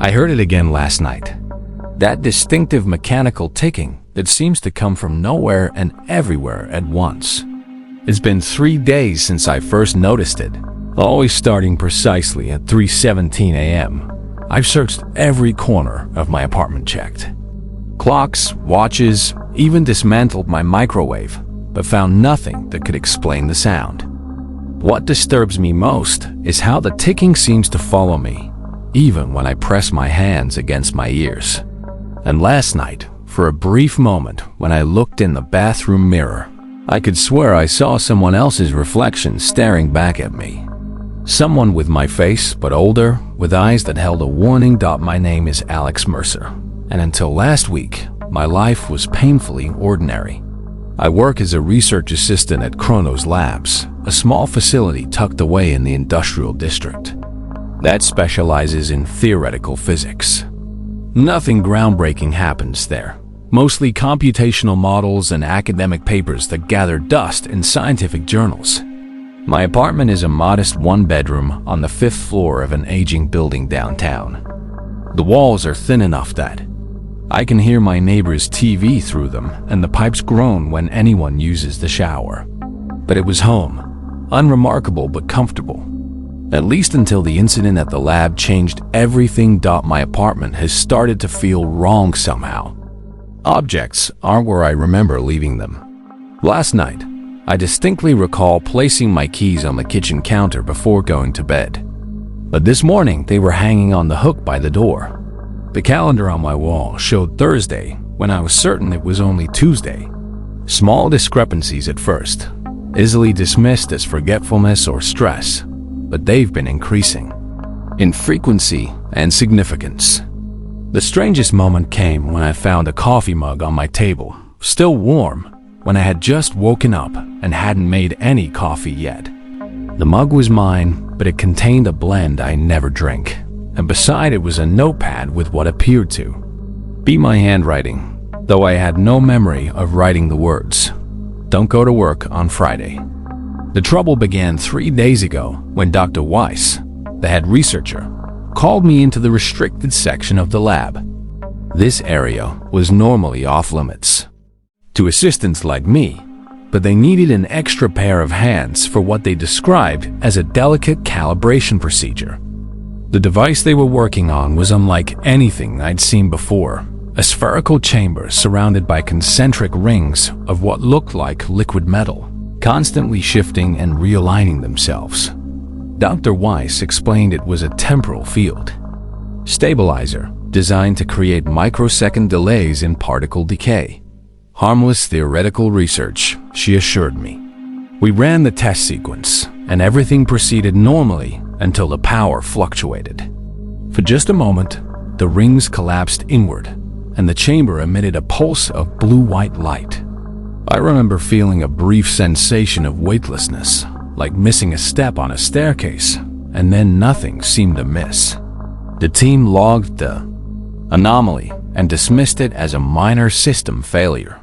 I heard it again last night. That distinctive mechanical ticking that seems to come from nowhere and everywhere at once. It's been 3 days since I first noticed it, always starting precisely at 3:17 a.m. I've searched every corner of my apartment, checked clocks, watches, even dismantled my microwave, but found nothing that could explain the sound. What disturbs me most is how the ticking seems to follow me, even when I press my hands against my ears. And last night, for a brief moment, when I looked in the bathroom mirror, I could swear I saw someone else's reflection staring back at me. Someone with my face, but older, with eyes that held a warning. My name is Alex Mercer, and until last week, my life was painfully ordinary. I work as a research assistant at Kronos Labs, a small facility tucked away in the industrial district that specializes in theoretical physics. Nothing groundbreaking happens there. Mostly computational models and academic papers that gather dust in scientific journals. My apartment is a modest one-bedroom on the 5th floor of an aging building downtown. The walls are thin enough that I can hear my neighbor's TV through them, and the pipes groan when anyone uses the shower. But it was home, unremarkable but comfortable. At least until the incident at the lab changed everything. My apartment has started to feel wrong somehow. Objects aren't where I remember leaving them. Last night, I distinctly recall placing my keys on the kitchen counter before going to bed. But this morning, they were hanging on the hook by the door. The calendar on my wall showed Thursday when I was certain it was only Tuesday. Small discrepancies at first, easily dismissed as forgetfulness or stress, but they've been increasing in frequency and significance. The strangest moment came when I found a coffee mug on my table, still warm, when I had just woken up and hadn't made any coffee yet. The mug was mine, but it contained a blend I never drink, and beside it was a notepad with what appeared to be my handwriting, though I had no memory of writing the words, "Don't go to work on Friday." The trouble began 3 days ago when Dr. Weiss, the head researcher, called me into the restricted section of the lab. This area was normally off-limits to assistants like me, but they needed an extra pair of hands for what they described as a delicate calibration procedure. The device they were working on was unlike anything I'd seen before, a spherical chamber surrounded by concentric rings of what looked like liquid metal, constantly shifting and realigning themselves. Dr. Weiss explained it was a temporal field stabilizer designed to create microsecond delays in particle decay. Harmless theoretical research, she assured me. We ran the test sequence, and everything proceeded normally until the power fluctuated. For just a moment, the rings collapsed inward, and the chamber emitted a pulse of blue-white light. I remember feeling a brief sensation of weightlessness, like missing a step on a staircase, and then nothing seemed amiss. The team logged the anomaly and dismissed it as a minor system failure.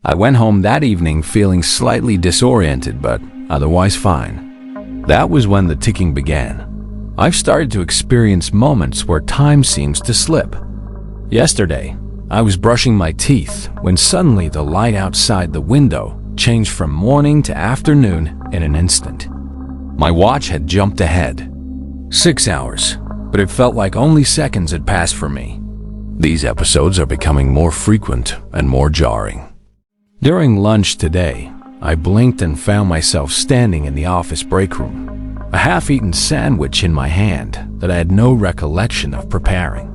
I went home that evening feeling slightly disoriented, but otherwise fine. That was when the ticking began. I've started to experience moments where time seems to slip. Yesterday, I was brushing my teeth when suddenly the light outside the window changed from morning to afternoon in an instant. My watch had jumped ahead 6 hours, but it felt like only seconds had passed for me. These episodes are becoming more frequent and more jarring. During lunch today, I blinked and found myself standing in the office break room, a half-eaten sandwich in my hand that I had no recollection of preparing.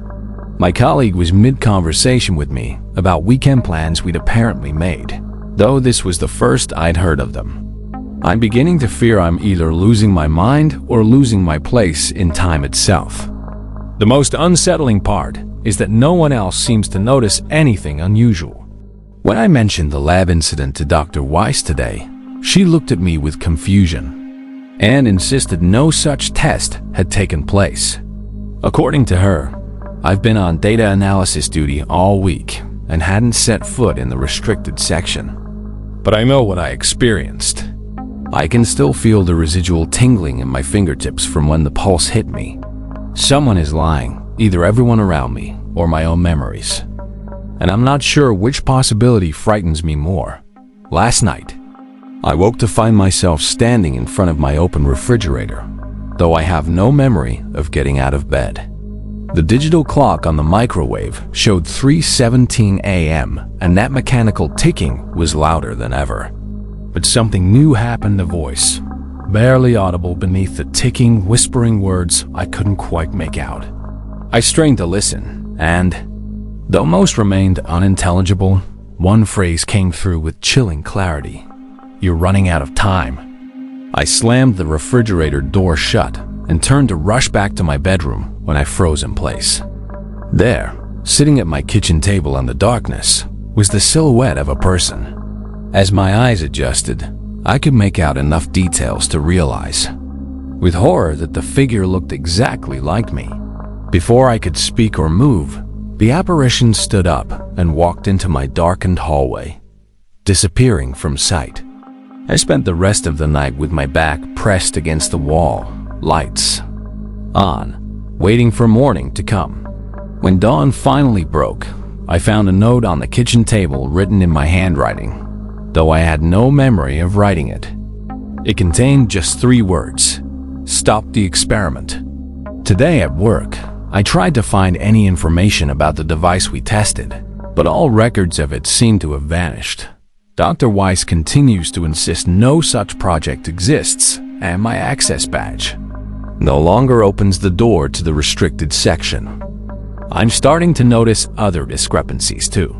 My colleague was mid-conversation with me about weekend plans we'd apparently made, though this was the first I'd heard of them. I'm beginning to fear I'm either losing my mind or losing my place in time itself. The most unsettling part is that no one else seems to notice anything unusual. When I mentioned the lab incident to Dr. Weiss today, she looked at me with confusion and insisted no such test had taken place. According to her, I've been on data analysis duty all week and hadn't set foot in the restricted section. But I know what I experienced. I can still feel the residual tingling in my fingertips from when the pulse hit me. Someone is lying, either everyone around me or my own memories. And I'm not sure which possibility frightens me more. Last night, I woke to find myself standing in front of my open refrigerator, though I have no memory of getting out of bed. The digital clock on the microwave showed 3:17 a.m., and that mechanical ticking was louder than ever. But something new happened, a voice, barely audible beneath the ticking, whispering words I couldn't quite make out. I strained to listen, and, though most remained unintelligible, one phrase came through with chilling clarity. "You're running out of time." I slammed the refrigerator door shut and turned to rush back to my bedroom when I froze in place. There, sitting at my kitchen table in the darkness, was the silhouette of a person. As my eyes adjusted, I could make out enough details to realize, with horror, that the figure looked exactly like me. Before I could speak or move, the apparition stood up and walked into my darkened hallway, disappearing from sight. I spent the rest of the night with my back pressed against the wall, lights on, waiting for morning to come. When dawn finally broke, I found a note on the kitchen table written in my handwriting, though I had no memory of writing it. It contained just 3 words: "Stop the experiment." Today at work, I tried to find any information about the device we tested, but all records of it seemed to have vanished. Dr. Weiss continues to insist no such project exists, and my access badge no longer opens the door to the restricted section. I'm starting to notice other discrepancies too.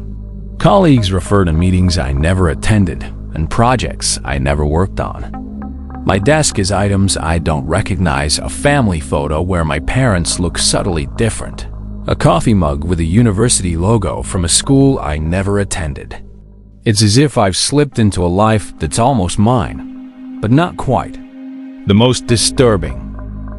Colleagues refer to meetings I never attended and projects I never worked on. My desk is items I don't recognize, a family photo where my parents look subtly different, a coffee mug with a university logo from a school I never attended. It's as if I've slipped into a life that's almost mine, but not quite. The most disturbing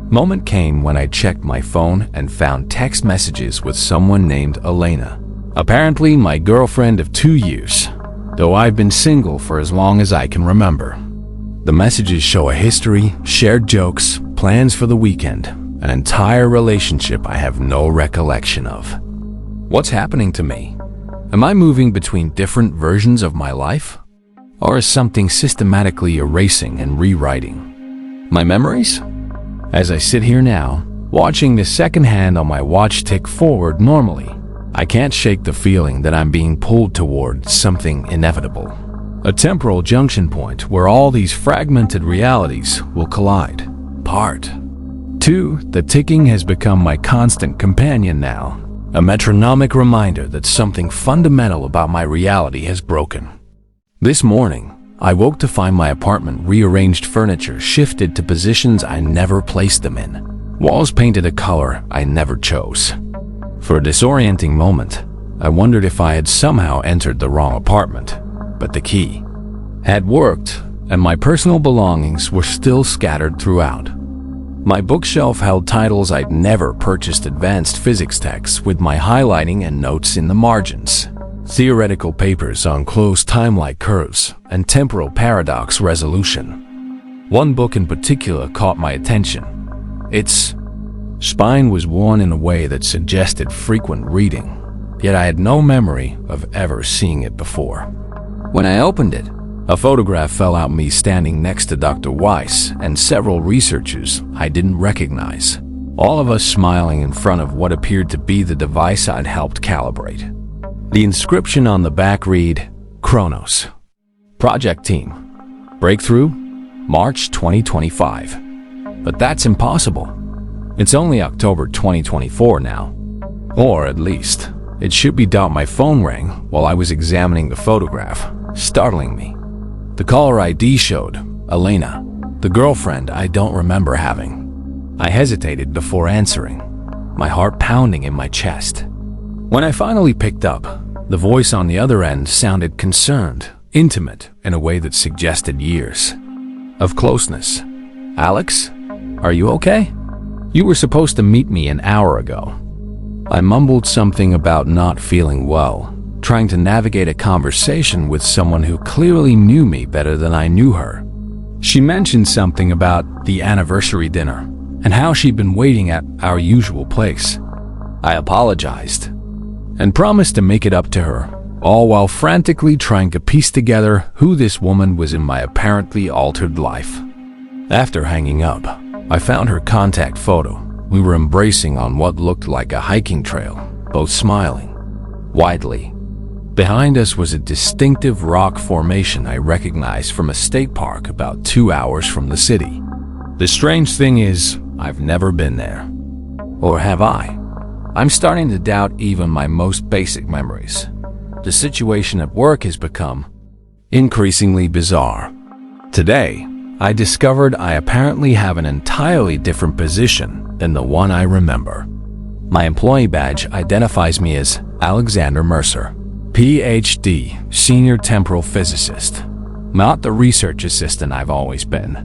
moment came when I checked my phone and found text messages with someone named Elena, apparently my girlfriend of 2 years, though I've been single for as long as I can remember. The messages show a history, shared jokes, plans for the weekend, an entire relationship I have no recollection of. What's happening to me? Am I moving between different versions of my life? Or is something systematically erasing and rewriting my memories? As I sit here now, watching the second hand on my watch tick forward normally, I can't shake the feeling that I'm being pulled toward something inevitable. A temporal junction point where all these fragmented realities will collide. Part 2. The ticking has become my constant companion now, a metronomic reminder that something fundamental about my reality has broken. This morning, I woke to find my apartment rearranged, furniture shifted to positions I never placed them in, walls painted a color I never chose. For a disorienting moment, I wondered if I had somehow entered the wrong apartment, but the key had worked, and my personal belongings were still scattered throughout. My bookshelf held titles I'd never purchased, advanced physics texts with my highlighting and notes in the margins, theoretical papers on closed time-like curves, and temporal paradox resolution. One book in particular caught my attention. Its spine was worn in a way that suggested frequent reading, yet I had no memory of ever seeing it before. When I opened it, a photograph fell out, me standing next to Dr. Weiss and several researchers I didn't recognize, all of us smiling in front of what appeared to be the device I'd helped calibrate. The inscription on the back read, Chronos. Project Team. Breakthrough, March 2025. But that's impossible. It's only October 2024 now. Or at least, it should be. My phone rang while I was examining the photograph, startling me. The caller ID showed Elena, the girlfriend I don't remember having. I hesitated before answering, my heart pounding in my chest. When I finally picked up, the voice on the other end sounded concerned, intimate, in a way that suggested years of closeness. "Alex, are you okay? You were supposed to meet me an hour ago." I mumbled something about not feeling well, trying to navigate a conversation with someone who clearly knew me better than I knew her. She mentioned something about the anniversary dinner and how she'd been waiting at our usual place. I apologized and promised to make it up to her, all while frantically trying to piece together who this woman was in my apparently altered life. After hanging up, I found her contact photo. We were embracing on what looked like a hiking trail, both smiling widely. Behind us was a distinctive rock formation I recognized from a state park about 2 hours from the city. The strange thing is, I've never been there. Or have I? I'm starting to doubt even my most basic memories. The situation at work has become increasingly bizarre. Today, I discovered I apparently have an entirely different position than the one I remember. My employee badge identifies me as Alexander Mercer, PhD, Senior Temporal Physicist, not the research assistant I've always been.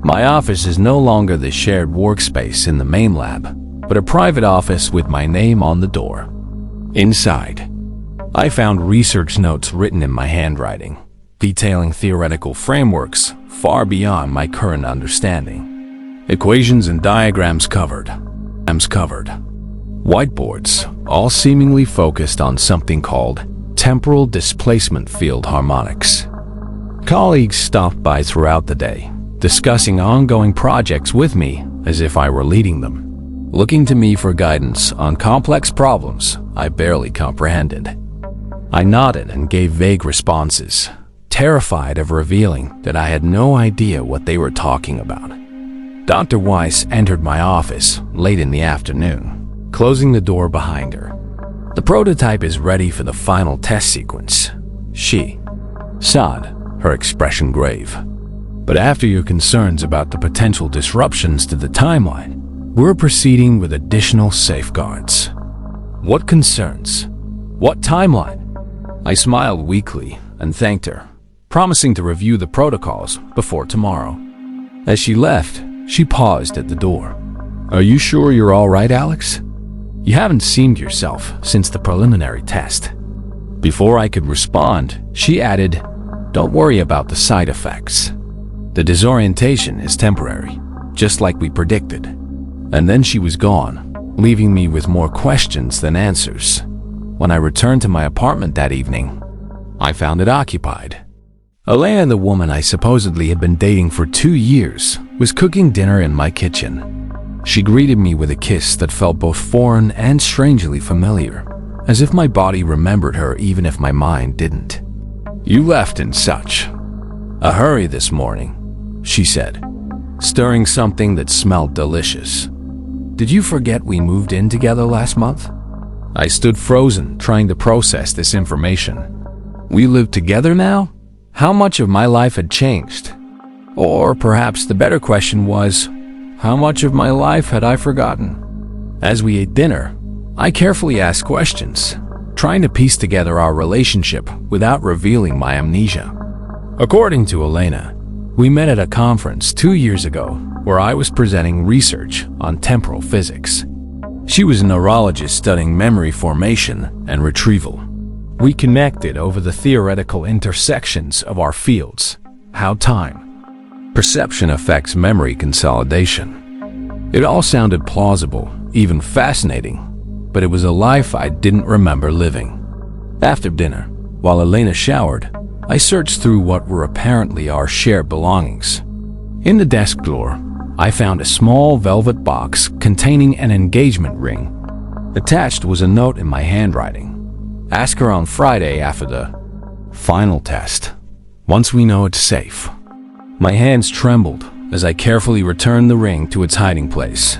My office is no longer the shared workspace in the main lab, but a private office with my name on the door. Inside, I found research notes written in my handwriting, detailing theoretical frameworks far beyond my current understanding. Equations and diagrams covered. Whiteboards, all seemingly focused on something called temporal displacement field harmonics. Colleagues stopped by throughout the day, discussing ongoing projects with me as if I were leading them, looking to me for guidance on complex problems I barely comprehended. I nodded and gave vague responses, terrified of revealing that I had no idea what they were talking about. Dr. Weiss entered my office late in the afternoon, closing the door behind her. The prototype is ready for the final test sequence, she said, her expression grave. But after your concerns about the potential disruptions to the timeline, we're proceeding with additional safeguards. What concerns? What timeline? I smiled weakly and thanked her, promising to review the protocols before tomorrow. As she left, she paused at the door. Are you sure you're all right, Alex? You haven't seemed yourself since the preliminary test. Before I could respond, she added, don't worry about the side effects. The disorientation is temporary, just like we predicted. And then she was gone, leaving me with more questions than answers. When I returned to my apartment that evening, I found it occupied. Elena, the woman I supposedly had been dating for 2 years, was cooking dinner in my kitchen. She greeted me with a kiss that felt both foreign and strangely familiar, as if my body remembered her even if my mind didn't. You left in such a hurry this morning, she said, stirring something that smelled delicious. Did you forget we moved in together last month? I stood frozen, trying to process this information. We live together now? How much of my life had changed? Or perhaps the better question was, how much of my life had I forgotten? As we ate dinner, I carefully asked questions, trying to piece together our relationship without revealing my amnesia. According to Elena, we met at a conference 2 years ago where I was presenting research on temporal physics. She was a neurologist studying memory formation and retrieval. We connected over the theoretical intersections of our fields, how time, perception affects memory consolidation. It all sounded plausible, even fascinating, but it was a life I didn't remember living. After dinner, while Elena showered, I searched through what were apparently our shared belongings. In the desk drawer, I found a small velvet box containing an engagement ring. Attached was a note in my handwriting. Ask her on Friday after the final test, once we know it's safe. My hands trembled as I carefully returned the ring to its hiding place.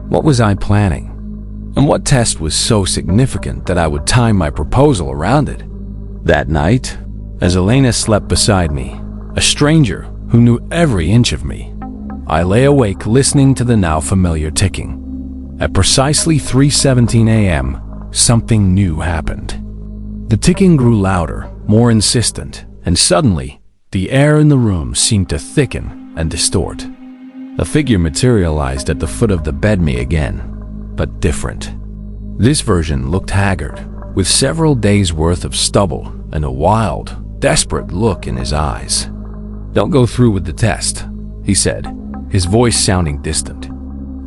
What was I planning? And what test was so significant that I would time my proposal around it? That night, as Elena slept beside me, a stranger who knew every inch of me, I lay awake listening to the now familiar ticking. At precisely 3:17 a.m., something new happened. The ticking grew louder, more insistent, and suddenly, the air in the room seemed to thicken and distort. A figure materialized at the foot of the bed me again, but different. This version looked haggard, with several days' worth of stubble and a wild, desperate look in his eyes. Don't go through with the test, he said, his voice sounding distant,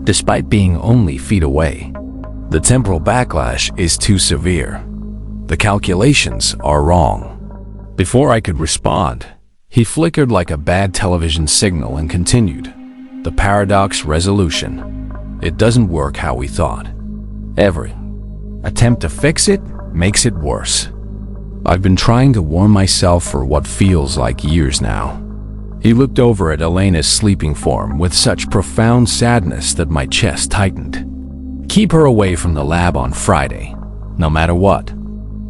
despite being only feet away. The temporal backlash is too severe. The calculations are wrong. Before I could respond, he flickered like a bad television signal and continued. The paradox resolution. It doesn't work how we thought. Every attempt to fix it makes it worse. I've been trying to warn myself for what feels like years now. He looked over at Elena's sleeping form with such profound sadness that my chest tightened. Keep her away from the lab on Friday, no matter what.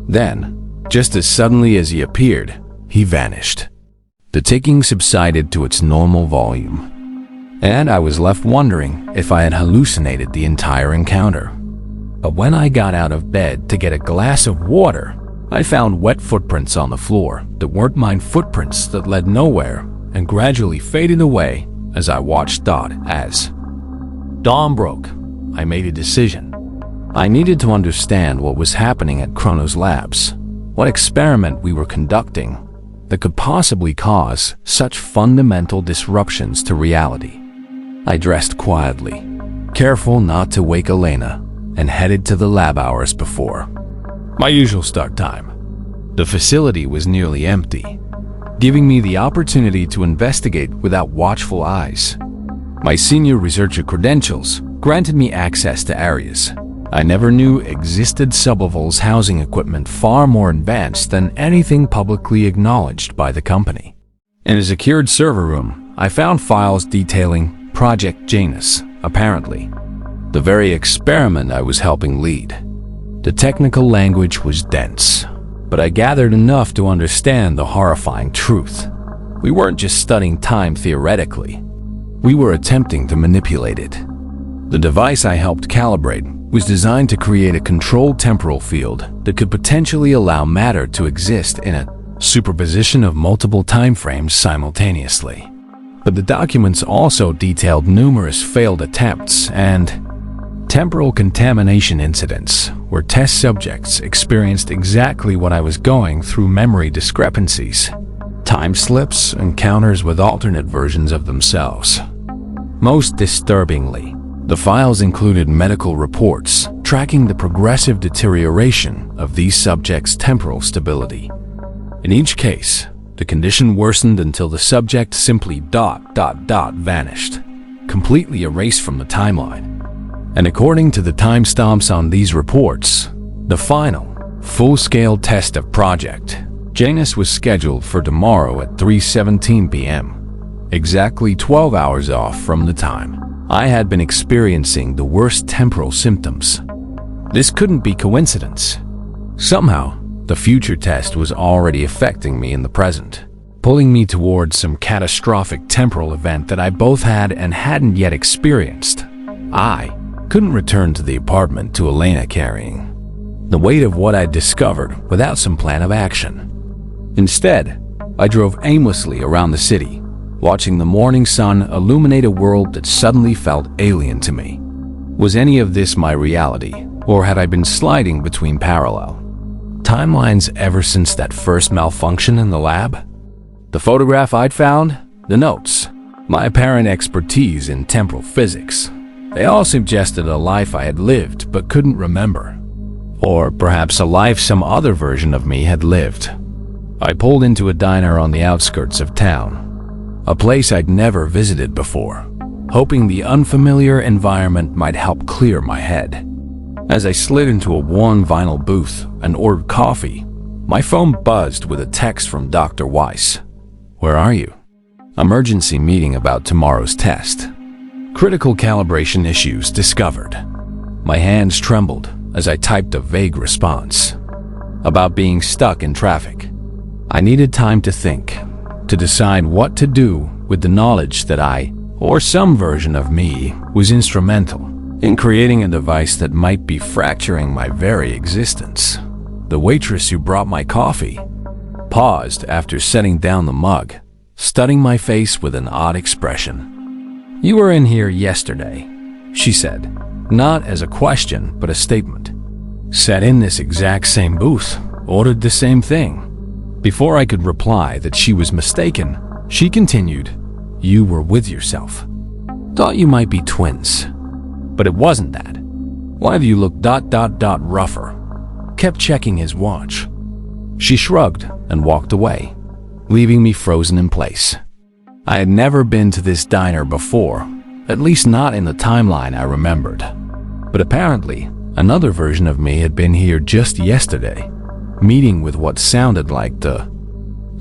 Then, just as suddenly as he appeared, he vanished. The ticking subsided to its normal volume, and I was left wondering if I had hallucinated the entire encounter. But when I got out of bed to get a glass of water, I found wet footprints on the floor that weren't mine, footprints that led nowhere and gradually faded away as I watched Dot. As dawn broke, I made a decision. I needed to understand what was happening at Chronos Labs, what experiment we were conducting that could possibly cause such fundamental disruptions to reality. I dressed quietly, careful not to wake Elena, and headed to the lab hours before my usual start time. The facility was nearly empty, giving me the opportunity to investigate without watchful eyes. My senior researcher credentials granted me access to areas I never knew existed, sublevels housing equipment far more advanced than anything publicly acknowledged by the company. In a secured server room, I found files detailing Project Janus, apparently the very experiment I was helping lead. The technical language was dense, but I gathered enough to understand the horrifying truth. We weren't just studying time theoretically. We were attempting to manipulate it. The device I helped calibrate was designed to create a controlled temporal field that could potentially allow matter to exist in a superposition of multiple timeframes simultaneously. But the documents also detailed numerous failed attempts and temporal contamination incidents where test subjects experienced exactly what I was going through: memory discrepancies, time slips, encounters with alternate versions of themselves. Most disturbingly, the files included medical reports tracking the progressive deterioration of these subjects' temporal stability. In each case, the condition worsened until the subject simply vanished, completely erased from the timeline. And according to the timestamps on these reports, the final, full-scale test of Project Janus was scheduled for tomorrow at 3:17 p.m., exactly 12 hours off from the time I had been experiencing the worst temporal symptoms. This couldn't be coincidence. Somehow, the future test was already affecting me in the present, pulling me towards some catastrophic temporal event that I both had and hadn't yet experienced. I couldn't return to the apartment to Elena carrying the weight of what I'd discovered without some plan of action. Instead, I drove aimlessly around the city, watching the morning sun illuminate a world that suddenly felt alien to me. Was any of this my reality, or had I been sliding between parallel timelines ever since that first malfunction in the lab? The photograph I'd found, the notes, my apparent expertise in temporal physics, they all suggested a life I had lived but couldn't remember. Or perhaps a life some other version of me had lived. I pulled into a diner on the outskirts of town, a place I'd never visited before, hoping the unfamiliar environment might help clear my head. As I slid into a worn vinyl booth and ordered coffee, my phone buzzed with a text from Dr. Weiss. "Where are you?" "Emergency meeting about tomorrow's test. Critical calibration issues discovered." My hands trembled as I typed a vague response about being stuck in traffic. I needed time to think, to decide what to do with the knowledge that I, or some version of me, was instrumental in creating a device that might be fracturing my very existence. The waitress who brought my coffee paused after setting down the mug, studying my face with an odd expression. "You were in here yesterday," she said, not as a question but a statement. "Sat in this exact same booth, ordered the same thing." Before I could reply that she was mistaken, she continued, "You were with yourself. Thought you might be twins. But it wasn't that. Why do you look ... rougher? Kept checking his watch. She shrugged and walked away, leaving me frozen in place. I had never been to this diner before, at least not in the timeline I remembered. But apparently, another version of me had been here just yesterday, meeting with what sounded like the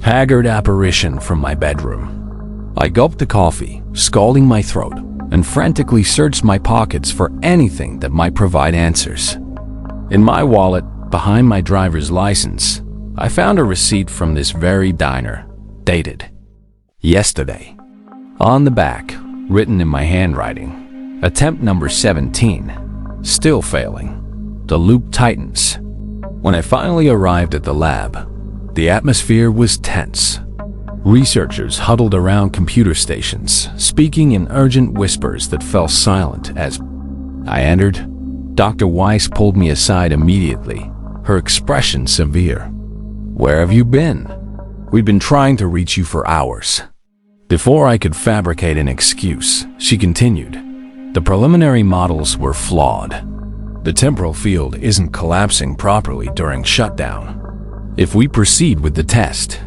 haggard apparition from my bedroom. I gulped the coffee, scalding my throat, and frantically searched my pockets for anything that might provide answers. In my wallet, behind my driver's license, I found a receipt from this very diner, dated yesterday. On the back, written in my handwriting, attempt number 17, still failing. The loop tightens. When I finally arrived at the lab, the atmosphere was tense. Researchers huddled around computer stations, speaking in urgent whispers that fell silent as I entered. Dr. Weiss pulled me aside immediately, her expression severe. "Where have you been? We've been trying to reach you for hours." Before I could fabricate an excuse, she continued, "The preliminary models were flawed. The temporal field isn't collapsing properly during shutdown. If we proceed with the test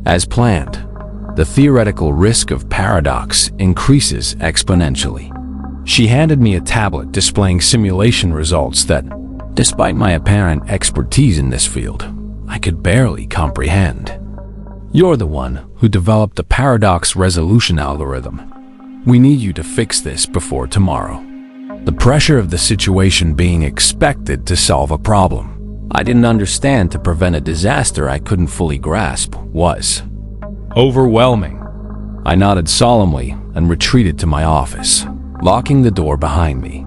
as planned, the theoretical risk of paradox increases exponentially." She handed me a tablet displaying simulation results that, despite my apparent expertise in this field, I could barely comprehend. "You're the one who developed the paradox resolution algorithm. We need you to fix this before tomorrow." The pressure of the situation being expected to solve a problem I didn't understand to prevent a disaster I couldn't fully grasp was overwhelming. I nodded solemnly and retreated to my office, locking the door behind me.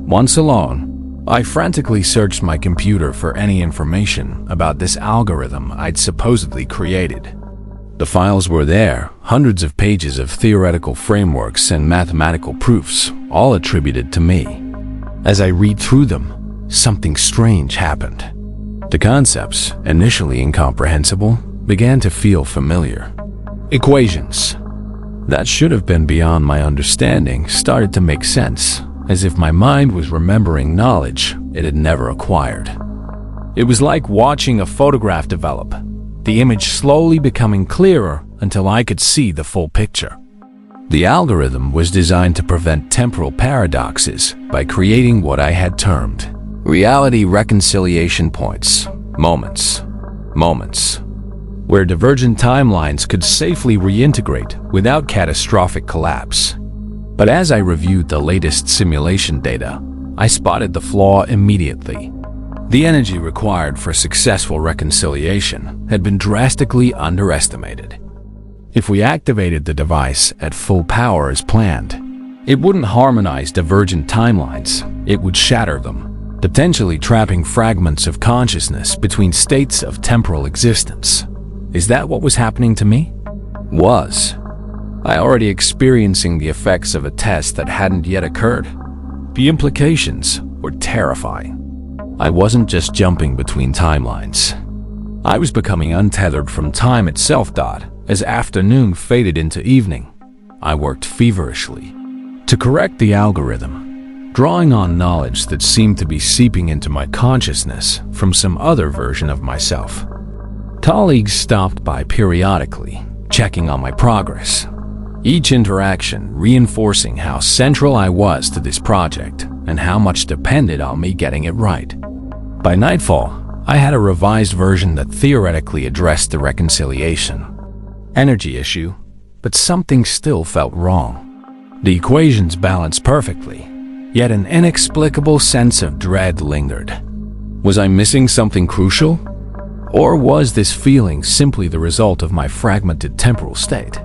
Once alone, I frantically searched my computer for any information about this algorithm I'd supposedly created. The files were there, hundreds of pages of theoretical frameworks and mathematical proofs, all attributed to me. As I read through them, something strange happened. The concepts, initially incomprehensible, began to feel familiar. Equations that should have been beyond my understanding started to make sense, as if my mind was remembering knowledge it had never acquired. It was like watching a photograph develop, the image slowly becoming clearer until I could see the full picture. The algorithm was designed to prevent temporal paradoxes by creating what I had termed reality reconciliation points, moments, where divergent timelines could safely reintegrate without catastrophic collapse. But as I reviewed the latest simulation data, I spotted the flaw immediately. The energy required for successful reconciliation had been drastically underestimated. If we activated the device at full power as planned, it wouldn't harmonize divergent timelines, it would shatter them, potentially trapping fragments of consciousness between states of temporal existence. Is that what was happening to me? Was I already experiencing the effects of a test that hadn't yet occurred? The implications were terrifying. I wasn't just jumping between timelines. I was becoming untethered from time itself. As afternoon faded into evening, I worked feverishly to correct the algorithm, drawing on knowledge that seemed to be seeping into my consciousness from some other version of myself. Colleagues stopped by periodically, checking on my progress, each interaction reinforcing how central I was to this project and how much depended on me getting it right. By nightfall, I had a revised version that theoretically addressed the reconciliation energy issue, but something still felt wrong. The equations balanced perfectly, yet an inexplicable sense of dread lingered. Was I missing something crucial? Or was this feeling simply the result of my fragmented temporal state?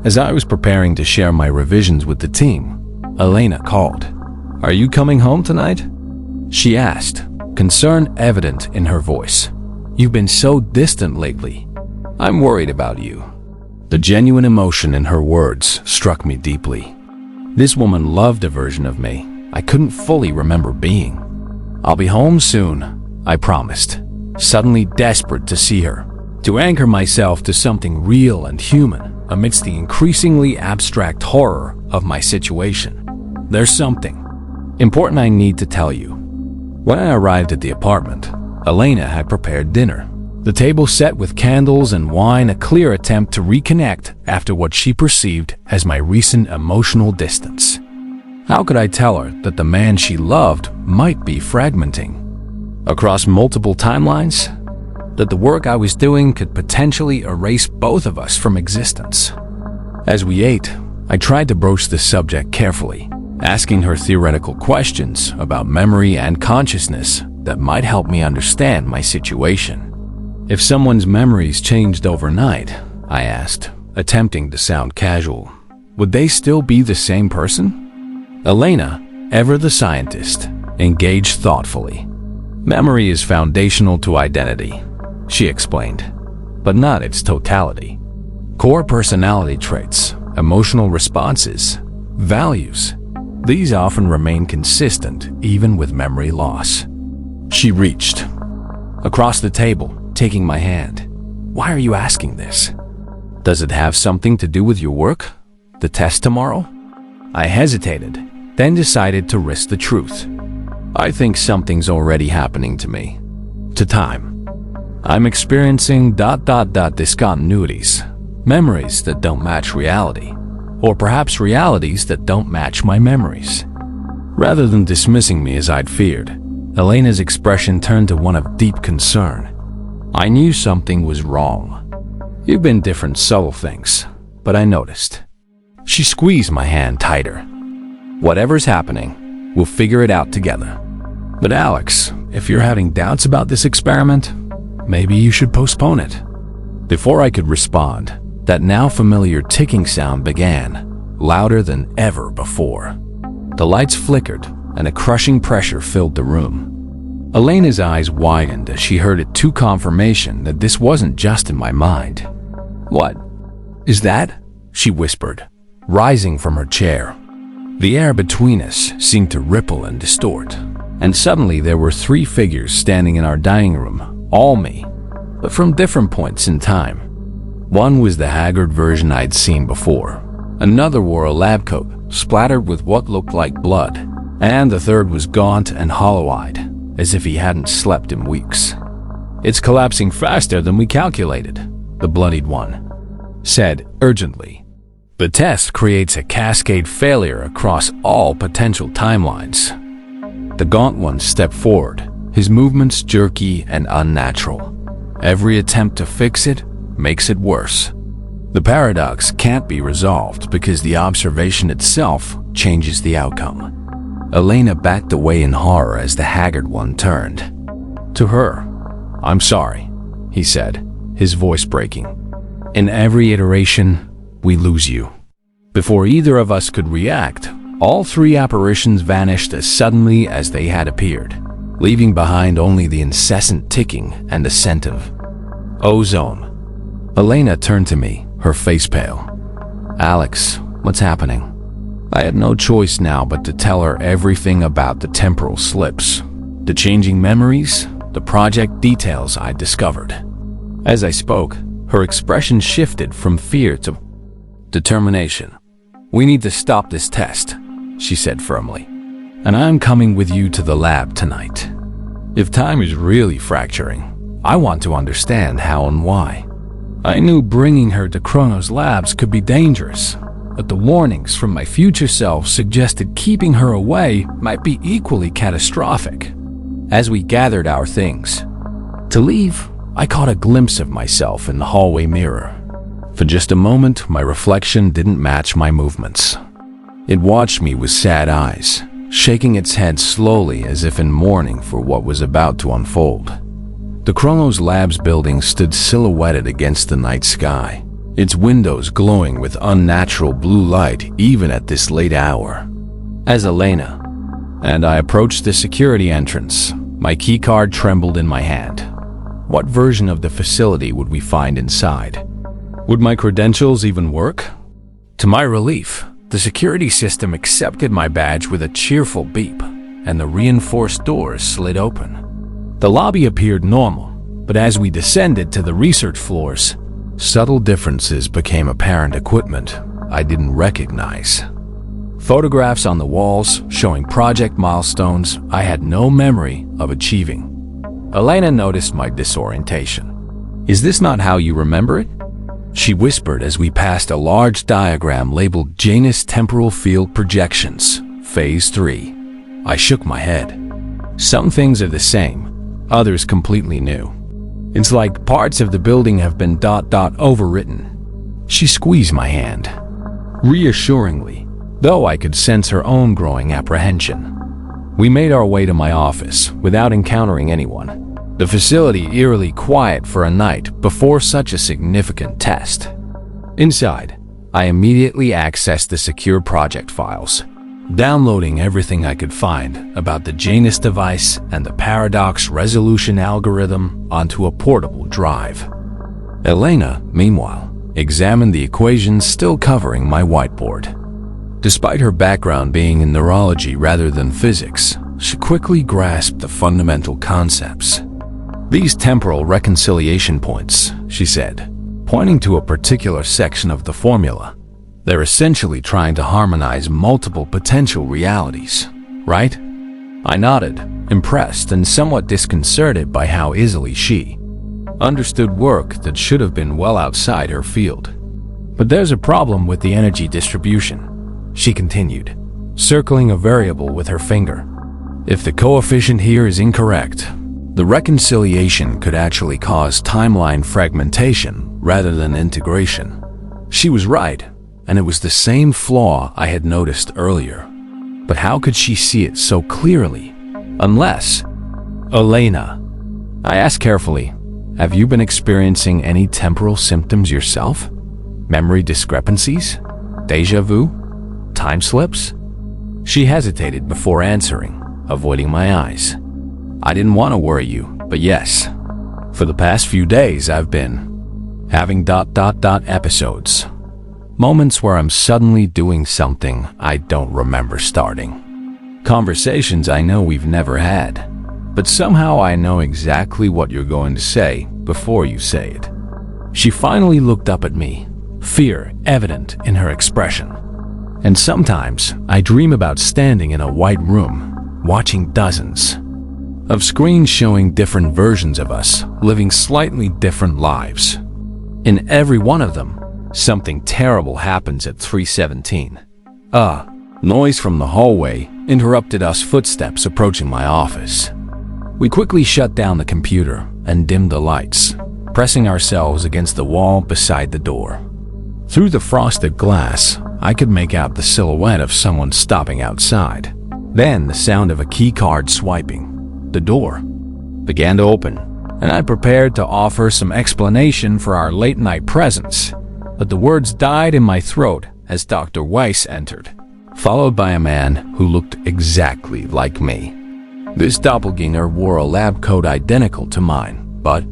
As I was preparing to share my revisions with the team, Elena called. "Are you coming home tonight?" she asked, concern evident in her voice. "You've been so distant lately. I'm worried about you." The genuine emotion in her words struck me deeply. This woman loved a version of me I couldn't fully remember being. "I'll be home soon," I promised, suddenly desperate to see her, to anchor myself to something real and human amidst the increasingly abstract horror of my situation. "There's something important I need to tell you," When I arrived at the apartment, Elena had prepared dinner. The table set with candles and wine, a clear attempt to reconnect after what she perceived as my recent emotional distance. How could I tell her that the man she loved might be fragmenting across multiple timelines? That the work I was doing could potentially erase both of us from existence? As we ate, I tried to broach the subject carefully, asking her theoretical questions about memory and consciousness that might help me understand my situation. If someone's memories changed overnight, I asked, attempting to sound casual, would they still be the same person? Elena, ever the scientist, engaged thoughtfully. Memory is foundational to identity, she explained, but not its totality. Core personality traits, emotional responses, values, these often remain consistent even with memory loss. She reached across the table, taking my hand. Why are you asking this? Does it have something to do with your work? The test tomorrow? I hesitated, then decided to risk the truth. I think something's already happening to me. To time. I'm experiencing ... discontinuities, memories that don't match reality, or perhaps realities that don't match my memories. Rather than dismissing me as I'd feared, Elena's expression turned to one of deep concern. I knew something was wrong. You've been different subtle things, but I noticed. She squeezed my hand tighter. Whatever's happening, we'll figure it out together. But Alex, if you're having doubts about this experiment, maybe you should postpone it. Before I could respond, that now familiar ticking sound began, louder than ever before. The lights flickered, and a crushing pressure filled the room. Elena's eyes widened as she heard it to confirmation that this wasn't just in my mind. What is that? She whispered, rising from her chair. The air between us seemed to ripple and distort, and suddenly there were 3 figures standing in our dining room, all me, but from different points in time. One was the haggard version I'd seen before. Another wore a lab coat, splattered with what looked like blood, and the third was gaunt and hollow-eyed, as if he hadn't slept in weeks. It's collapsing faster than we calculated, the bloodied one said urgently. The test creates a cascade failure across all potential timelines. The gaunt one stepped forward, his movements jerky and unnatural. Every attempt to fix it makes it worse. The paradox can't be resolved because the observation itself changes the outcome. Elena backed away in horror as the haggard one turned to her. I'm sorry, he said, his voice breaking. In every iteration, we lose you. Before either of us could react, all 3 apparitions vanished as suddenly as they had appeared, leaving behind only the incessant ticking and the scent of ozone. Elena turned to me, her face pale. Alex, what's happening? I had no choice now but to tell her everything about the temporal slips, the changing memories, the project details I'd discovered. As I spoke, her expression shifted from fear to determination. We need to stop this test, she said firmly, and I'm coming with you to the lab tonight. If time is really fracturing, I want to understand how and why. I knew bringing her to Chronos Labs could be dangerous, but the warnings from my future self suggested keeping her away might be equally catastrophic. As we gathered our things to leave, I caught a glimpse of myself in the hallway mirror. For just a moment, my reflection didn't match my movements. It watched me with sad eyes, shaking its head slowly as if in mourning for what was about to unfold. The Chronos Labs building stood silhouetted against the night sky, its windows glowing with unnatural blue light even at this late hour. As Elena and I approached the security entrance, my keycard trembled in my hand. What version of the facility would we find inside? Would my credentials even work? To my relief, the security system accepted my badge with a cheerful beep, and the reinforced doors slid open. The lobby appeared normal, but as we descended to the research floors, subtle differences became apparent. Equipment I didn't recognize. Photographs on the walls showing project milestones I had no memory of achieving. Elena noticed my disorientation. "Is this not how you remember it?" she whispered as we passed a large diagram labeled Janus Temporal Field Projections, Phase 3. I shook my head. "Some things are the same, others completely new. It's like parts of the building have been ... overwritten." She squeezed my hand, reassuringly, though I could sense her own growing apprehension. We made our way to my office without encountering anyone, the facility eerily quiet for a night before such a significant test. Inside, I immediately accessed the secure project files, downloading everything I could find about the Janus device and the paradox resolution algorithm onto a portable drive. Elena, meanwhile, examined the equations still covering my whiteboard. Despite her background being in neurology rather than physics, she quickly grasped the fundamental concepts. "These temporal reconciliation points," she said, pointing to a particular section of the formula. "They're essentially trying to harmonize multiple potential realities, right?" I nodded, impressed and somewhat disconcerted by how easily she understood work that should have been well outside her field. "But there's a problem with the energy distribution," she continued, circling a variable with her finger. "If the coefficient here is incorrect, the reconciliation could actually cause timeline fragmentation rather than integration." She was right, and it was the same flaw I had noticed earlier. But how could she see it so clearly? Unless... "Elena," I asked carefully, "have you been experiencing any temporal symptoms yourself? Memory discrepancies? Deja vu? Time slips?" She hesitated before answering, avoiding my eyes. "I didn't want to worry you, but yes. For the past few days I've been having ... episodes. Moments where I'm suddenly doing something I don't remember starting. Conversations I know we've never had, but somehow I know exactly what you're going to say before you say it." She finally looked up at me, fear evident in her expression. "And sometimes I dream about standing in a white room, watching dozens of screens showing different versions of us living slightly different lives. In every one of them, something terrible happens at 3:17. Noise from the hallway interrupted us footsteps approaching my office. We quickly shut down the computer and dimmed the lights, pressing ourselves against the wall beside the door. Through the frosted glass, I could make out the silhouette of someone stopping outside. Then the sound of a key card swiping. The door began to open, and I prepared to offer some explanation for our late-night presence. But the words died in my throat as Dr. Weiss entered, followed by a man who looked exactly like me. This doppelganger wore a lab coat identical to mine, but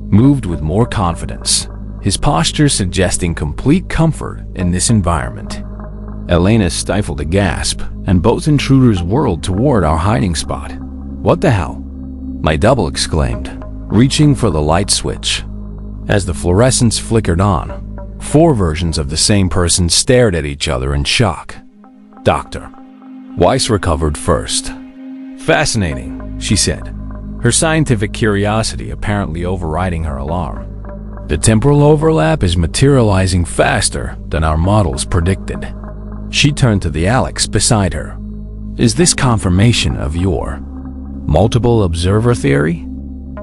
moved with more confidence, his posture suggesting complete comfort in this environment. Elena stifled a gasp, and both intruders whirled toward our hiding spot. "What the hell?" my double exclaimed, reaching for the light switch. As the fluorescence flickered on, 4 versions of the same person stared at each other in shock. Dr. Weiss recovered first. "Fascinating," she said, her scientific curiosity apparently overriding her alarm. "The temporal overlap is materializing faster than our models predicted." She turned to the Alex beside her. "Is this confirmation of your multiple observer theory?"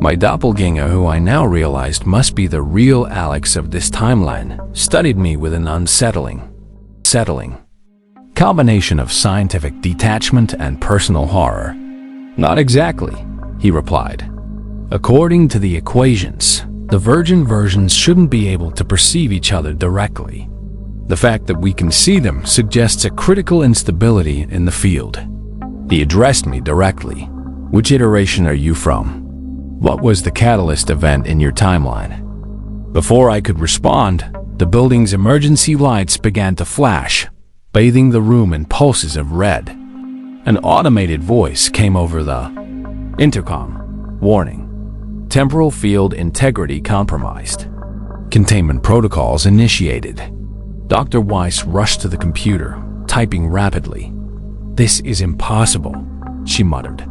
My doppelganger, who I now realized must be the real Alex of this timeline, studied me with an unsettling combination of scientific detachment and personal horror. "Not exactly," he replied. "According to the equations, the virgin versions shouldn't be able to perceive each other directly. The fact that we can see them suggests a critical instability in the field." He addressed me directly. "Which iteration are you from? What was the catalyst event in your timeline?" Before I could respond, the building's emergency lights began to flash, bathing the room in pulses of red. An automated voice came over the intercom. "Warning. Temporal field integrity compromised. Containment protocols initiated." Dr. Weiss rushed to the computer, typing rapidly. "This is impossible," she muttered.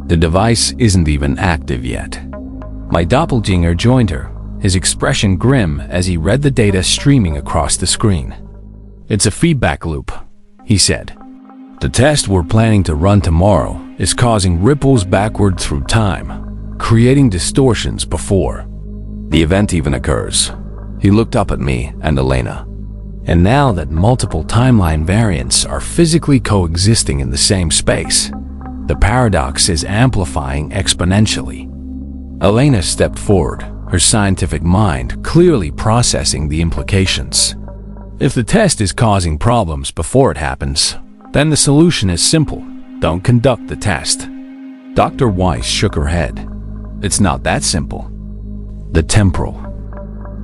"The device isn't even active yet." My doppelganger joined her, his expression grim as he read the data streaming across the screen. "It's a feedback loop," he said. "The test we're planning to run tomorrow is causing ripples backward through time, creating distortions before the event even occurs." He looked up at me and Elena. "And now that multiple timeline variants are physically coexisting in the same space, the paradox is amplifying exponentially." Elena stepped forward, her scientific mind clearly processing the implications. "If the test is causing problems before it happens, then the solution is simple. Don't conduct the test." Dr. Weiss shook her head. "It's not that simple. The temporal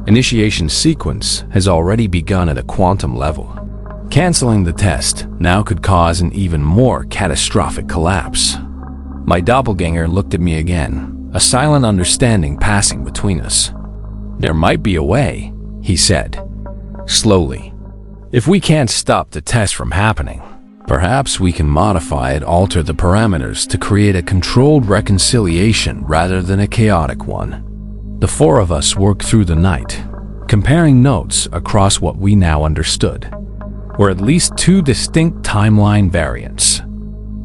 initiation sequence has already begun at a quantum level. Canceling the test now could cause an even more catastrophic collapse." My doppelganger looked at me again, a silent understanding passing between us. "There might be a way," he said, slowly. "If we can't stop the test from happening, perhaps we can modify it, alter the parameters to create a controlled reconciliation rather than a chaotic one." The four of us worked through the night, comparing notes across what we now understood were at least two distinct timeline variants.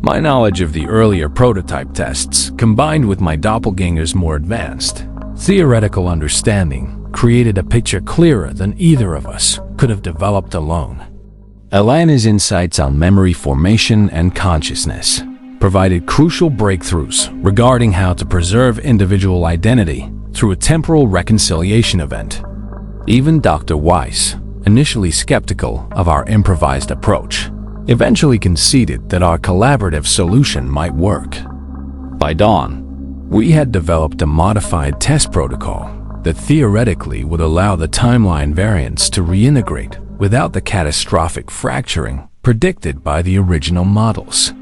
My knowledge of the earlier prototype tests, combined with my doppelganger's more advanced theoretical understanding, created a picture clearer than either of us could have developed alone. Elena's insights on memory formation and consciousness provided crucial breakthroughs regarding how to preserve individual identity through a temporal reconciliation event. Even Dr. Weiss, initially skeptical of our improvised approach, eventually conceded that our collaborative solution might work. By dawn, we had developed a modified test protocol that theoretically would allow the timeline variants to reintegrate without the catastrophic fracturing predicted by the original models.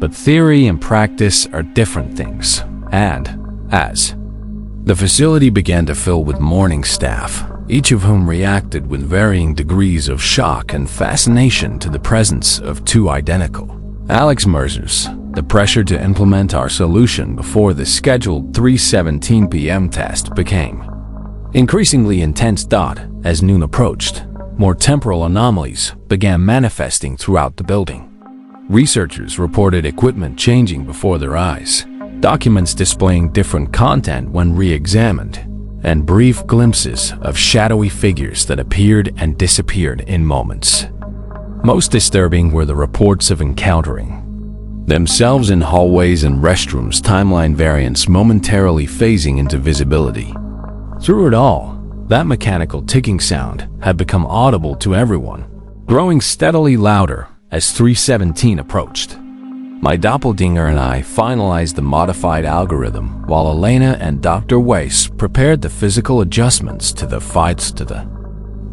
But theory and practice are different things, and as the facility began to fill with mourning staff, each of whom reacted with varying degrees of shock and fascination to the presence of two identical Alex Merzers, the pressure to implement our solution before the scheduled 3:17 p.m. test became increasingly intense. As noon approached, more temporal anomalies began manifesting throughout the building. Researchers reported equipment changing before their eyes, documents displaying different content when re-examined, and brief glimpses of shadowy figures that appeared and disappeared in moments. Most disturbing were the reports of encountering themselves in hallways and restrooms, timeline variants momentarily phasing into visibility. Through it all, that mechanical ticking sound had become audible to everyone, growing steadily louder as 3:17 approached. My doppelganger and I finalized the modified algorithm while Elena and Dr. Weiss prepared the physical adjustments to the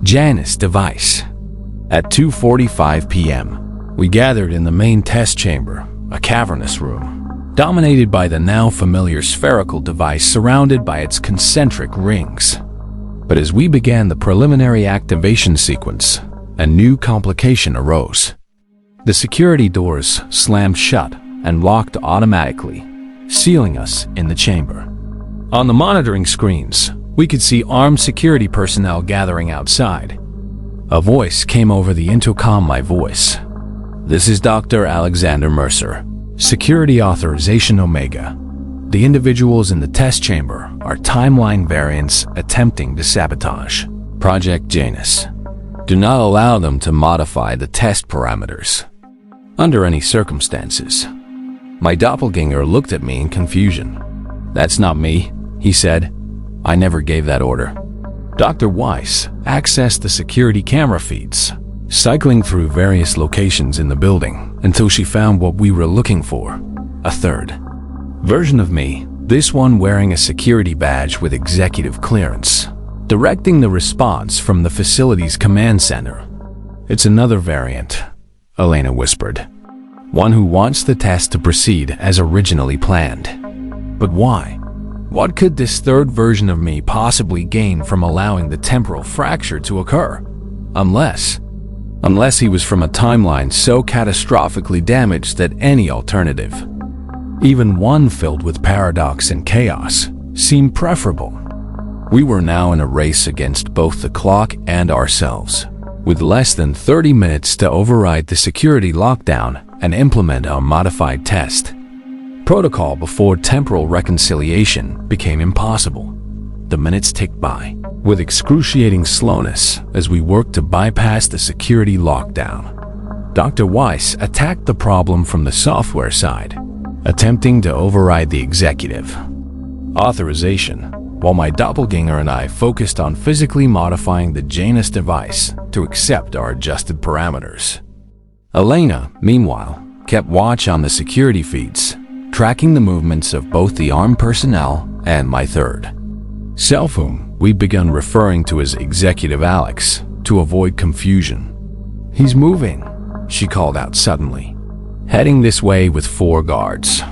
Janus device. At 2:45 p.m., we gathered in the main test chamber, a cavernous room, dominated by the now familiar spherical device surrounded by its concentric rings. But as we began the preliminary activation sequence, a new complication arose. The security doors slammed shut and locked automatically, sealing us in the chamber. On the monitoring screens, we could see armed security personnel gathering outside. A voice came over the intercom. My voice. "This is Dr. Alexander Mercer, Security Authorization Omega. The individuals in the test chamber are timeline variants attempting to sabotage Project Janus. Do not allow them to modify the test parameters under any circumstances." My doppelganger looked at me in confusion. "That's not me," he said. "I never gave that order." Dr. Weiss accessed the security camera feeds, cycling through various locations in the building until she found what we were looking for: a third version of me, this one wearing a security badge with executive clearance, directing the response from the facility's command center. "It's another variant," Elena whispered. "One who wants the test to proceed as originally planned." But why? What could this third version of me possibly gain from allowing the temporal fracture to occur? Unless unless he was from a timeline so catastrophically damaged that any alternative, even one filled with paradox and chaos, seemed preferable. We were now in a race against both the clock and ourselves, with less than 30 minutes to override the security lockdown and implement our modified test. Protocol before temporal reconciliation became impossible. The minutes ticked by with excruciating slowness as we worked to bypass the security lockdown. Dr. Weiss attacked the problem from the software side, attempting to override the executive authorization, while my doppelganger and I focused on physically modifying the Janus device to accept our adjusted parameters. Elena, meanwhile, kept watch on the security feeds, tracking the movements of both the armed personnel and my third self, whom we'd begun referring to as Executive Alex to avoid confusion. "He's moving," she called out suddenly, heading this way with 4 guards.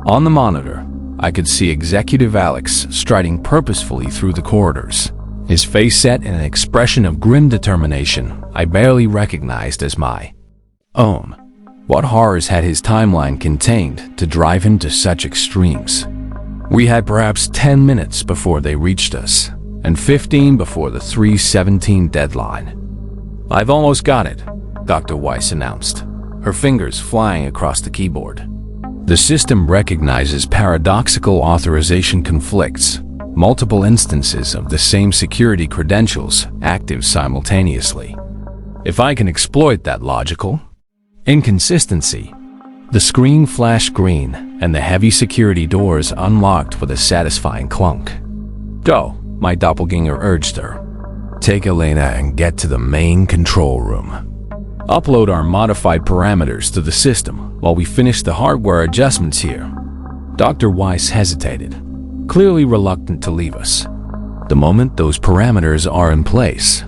On the monitor, I could see Executive Alex striding purposefully through the corridors, his face set in an expression of grim determination I barely recognized as my own. What horrors had his timeline contained to drive him to such extremes? We had perhaps 10 minutes before they reached us, and 15 before the 3:17 deadline. "I've almost got it," Dr. Weiss announced, her fingers flying across the keyboard. The system recognizes paradoxical authorization conflicts, multiple instances of the same security credentials active simultaneously. If I can exploit that logical inconsistency, the screen flashed green and the heavy security doors unlocked with a satisfying clunk. "Go," my doppelganger urged her. "Take Elena and get to the main control room. Upload our modified parameters to the system while we finish the hardware adjustments here." Dr. Weiss hesitated, clearly reluctant to leave us. "The moment those parameters are in place,